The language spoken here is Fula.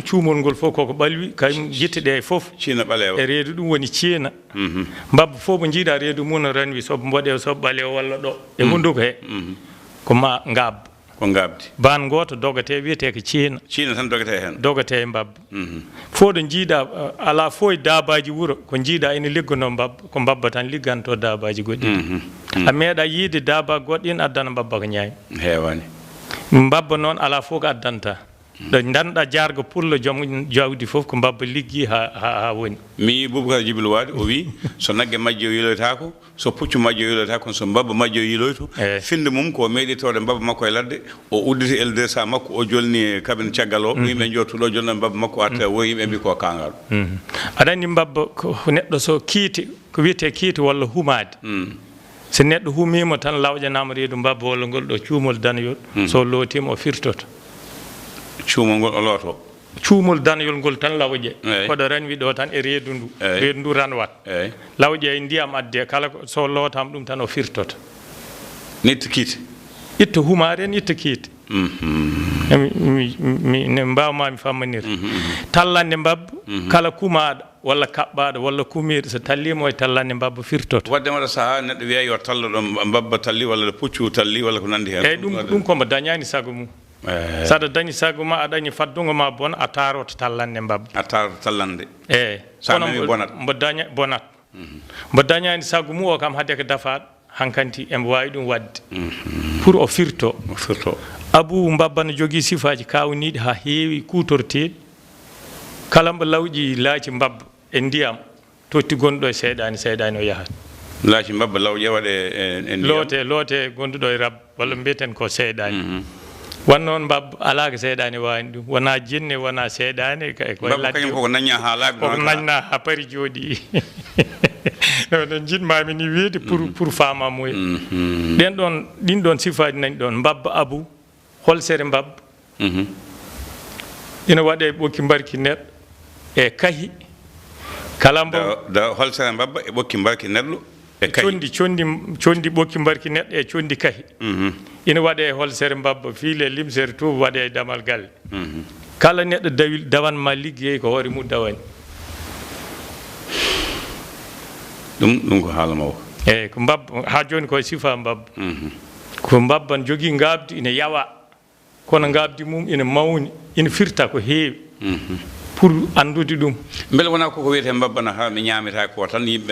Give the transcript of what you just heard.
cuumol ngol fof koko ɓalwi kañum yitte ɗe fof ciina ɓaleewa e reedu ɗum woni ceena mbabba fof mo jiiɗa reedu mum no ranwi sobo mboɗe sobo ɓaleewa walla ɗo e hunduko he ko ma ngabba ko ngabdi ban goto dogate wiyete ko ceena tan dogate hen dogate e mbabba fof ɗo jiiɗa ala fof e daabaji wuuro ko jiiɗa ene liggono mbabba ko mbabba tan ligganto daabaji goɗɗi a meeɗa yiide daaba goɗɗin addana mbabba ko ñaami heewani mbabba noon ala fof ko addanta ɗo danɗa jargo pullo joom jawdi fof ko mbabba liggi ha woni mi Boubacar Djibril Wade o wi so nagge majjo yiloytako so puccu majjo yiloytako so mbabba majjo yiloyto finde mum ko meeɗi tawde mbabba makko e ladde o udditi L200 makko o jolni e kabine caggal o yimɓe jottuɗo jolna mbabba makko atta wo yimɓe mbi ko kangal aɗa andi mbabba ko neɗɗo so kiiti ko wiyete kiiti walla humade so neɗɗo humima tan lawƴanama reedu mbabba walla ngol ɗo cuumol danayol so lootima o firtoto cuumol ngol o looto cuumol danayol ngol tan lawƴe koɗo ranwi ɗo tan e reedu ndu ranwat lawƴe e ndiyam adde kala so lootama ɗum tan o firtoto nitta kiite itta humare en itta kiite ne mbawmami fammanirde tallande mbabba kala kumaɗo walla kaɓɓaɗo walla kumiɗo so tallimo e tallande mbabba firtoto wadde waɗa saaha neɗɗo wiya yo tallo ɗo mbabba talli walla puccu talli walla ko nandi hen eyyi ɗum komo dañani sago mum saɗa dañi sago ma a dañi faddugo ma bona a taroto tallande mbabba a taroto tallande eyyi kono mbo daña bonat mbo dañani sago mum o kam haade ko dafaɗo hankanti embo wawi ɗum wadde pour o firto Abou mbabba ne jogui sifaji kawniɗi ha heewi kutorteɗi kala mbo lawƴi laaci mbabba e ndiyam totti gonɗo e seyɗani o yahat laaci mbabba lawƴe waɗe e ndiyam loote gonɗuɗo e rabba walla mbiyeten ko seyɗani wannoon mbabba ala ko seyɗani wani ɗum wona jinne wona seyɗani kañum koko nañña ha laaɓi koko nañna ha paari jooɗi no jinmami ni wiide pour famamuya ɗin ɗon sifaji nani ɗon mbabba Abou holsere mbabba ina waɗe ɓokki mbarki neɗɗo e kahi kala mbo holsere mbabba e ɓokki mbarki neɗɗo e kahi condi ɓokki mbarki neɗɗo e condi kahi ina waɗe holsere mbabba fiile limsere to waɗe e damal galle kala neɗɗo dawanma liggeyi ko hoore mum dawani ɗum ko haala mawo eyyi ko mbabba ha joni koye sifa mbabba ko mbabba ne jogui ngabdi ina yawa kono ngabdi mum ina mawni ina firta ko heewi pour andude ɗum beele wona koko wiyete mbabba na ha mi ñameta ko tan yimɓe